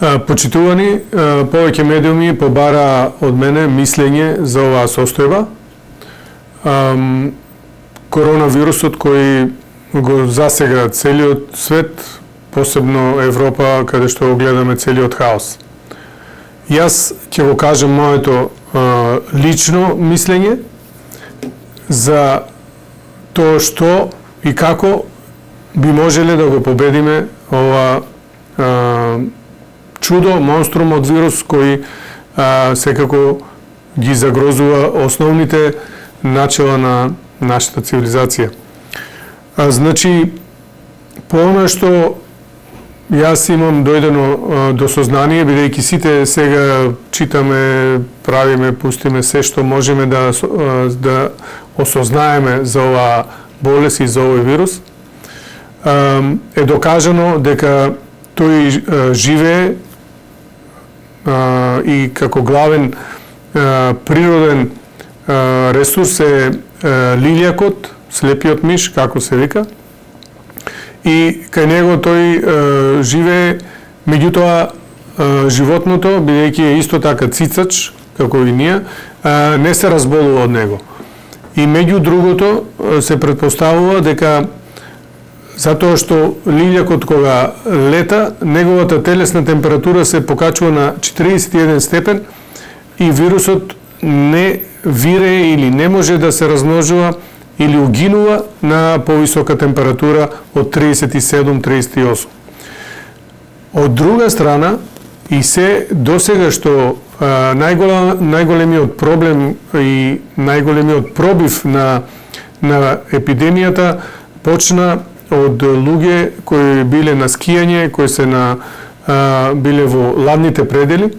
Почитувани, повеќе медиуми побара од мене мислење за оваа состојба. Коронавирусот кој го засега целиот свет, посебно Европа, каде што го гледаме целиот хаос. Јас ќе го кажам моето лично мислење за тоа што и како би можеле да го победиме ова чудо, монструм од вирус кој секако ги загрозува основните начала на нашата цивилизација. Значи, по она што јас имам дојдено до сознание, бидејќи сите сега читаме, правиме, пустиме се што можеме да осознаеме за оваа болест и за овој вирус, е докажано дека тој живее и како главен природен ресурс е лилјакот, слепиот миш, како се вика, и кај него тој живее, меѓутоа животното, бидејќи е исто така цицач, како и ние, не се разболува од него. И меѓу другото се претпоставува дека затоа што лилјакот кога лета, неговата телесна температура се покачува на 41 степен и вирусот не вирее или не може да се размножува или угинува на повисока температура од 37-38. Од друга страна, и се досега што најголемиот проблем и најголемиот пробив на епидемијата почна од луѓе кои биле на скијање, кои се биле во ладните предели,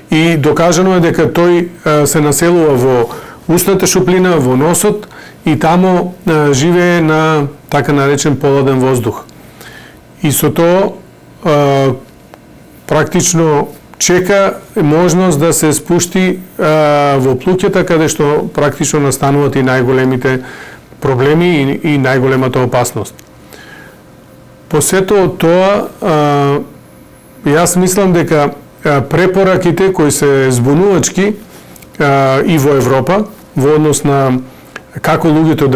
и докажано е дека тој се населува во устната шуплина, во носот, и тамо живее на така наречен поладен воздух. И со тоа практично чека можност да се спушти во плуќата, каде што практично настануваат и најголемите проблеми и најголемата опасност. По сето тоа, јас мислам дека препораките кои се збунувачки и во Европа, во однос на како луѓето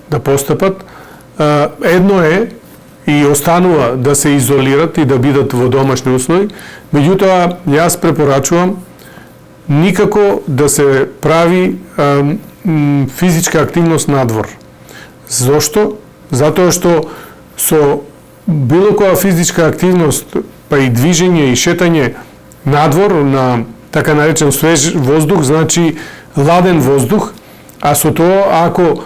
да постапат, едно е и останува да се изолират и да бидат во домашни услови, меѓутоа јас препорачувам никако да се прави физичка активност надвор. Зошто? Затоа што со било која физичка активност, па и движење и шетање надвор на така наречен свеж воздух, значи ладен воздух, а со тоа ако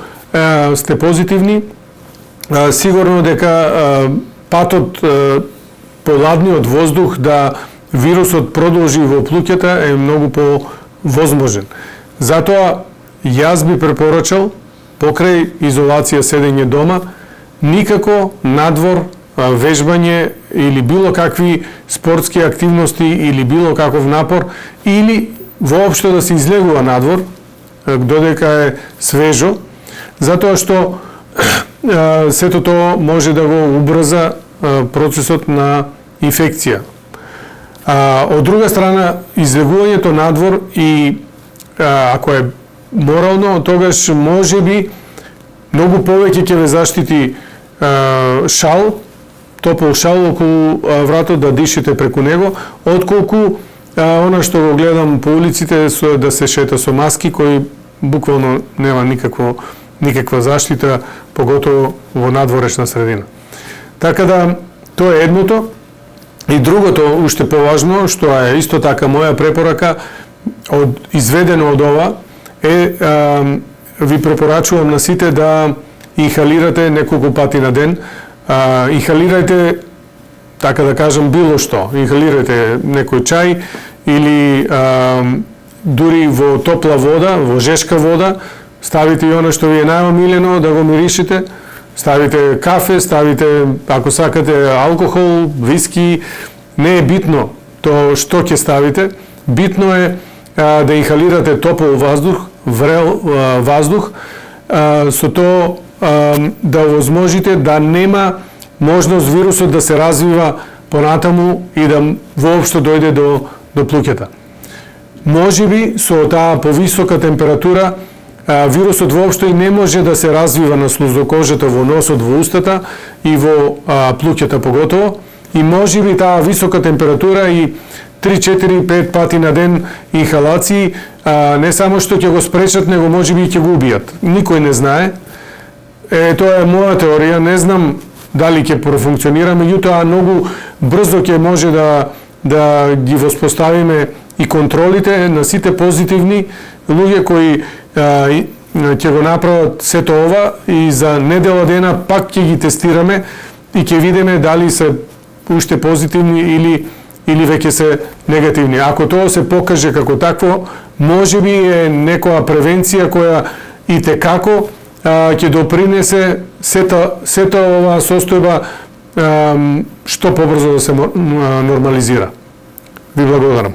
сте позитивни, сигурно дека патот по ладниот воздух да вирусот продолжи во плуќата е многу повозможен. Затоа јас би препорачал покрај изолација седење дома никако надвор, вежбање или било какви спортски активности или било каков напор или воопшто да се излегува надвор додека е свежо, затоа што сето тоа може да го убрза процесот на инфекција. Од друга страна, излегувањето надвор и ако е морално, тогаш може би многу повеќе ќе ве заштити шал, топол шал околу вратот да дишите преку него, отколку она што го гледам по улиците да се шета со маски кои буквално нема никаква заштита, поготово во надворешна средина. Така да, тоа е едното. И другото, уште поважно, што е исто така моја препорака, изведено од ова, ви препорачувам на сите да инхалирате неколку пати на ден. Инхалирајте, така да кажам, било што. Инхалирајте некој чај или дури во топла вода, во жешка вода, ставите и оно што ви е најомилено да го миришите, ставите кафе, ставите, ако сакате, алкохол, виски, не е битно тоа што ќе ставите, битно е да инхалирате топол воздух, врел воздух, со тоа да овозможите да нема можност вирусот да се развива понатаму и да воопшто дојде до плуќата. Можеби со таа повисока температура вирусот воопшто и не може да се развива на слузокожата, во носот, во устата и во плуќата поготово. И можеби таа висока температура и 3, 4, 5 пати на ден инхалации не само што ќе го спречат, него можеби и ќе го убијат. Никој не знае. Тоа е моја теорија, не знам дали ќе профункционира, меѓутоа многу брзо ќе може да ги воспоставиме и контролите на сите позитивни луѓе кои ќе го направат сето ова и за недела дена пак ќе ги тестираме и ќе видиме дали се уште позитивни или веќе се негативни. Ако тоа се покаже како такво, можеби е некоја превенција која и текако ќе допринесе сета оваа состојба што побрзо да се нормализира. Ви благодарам.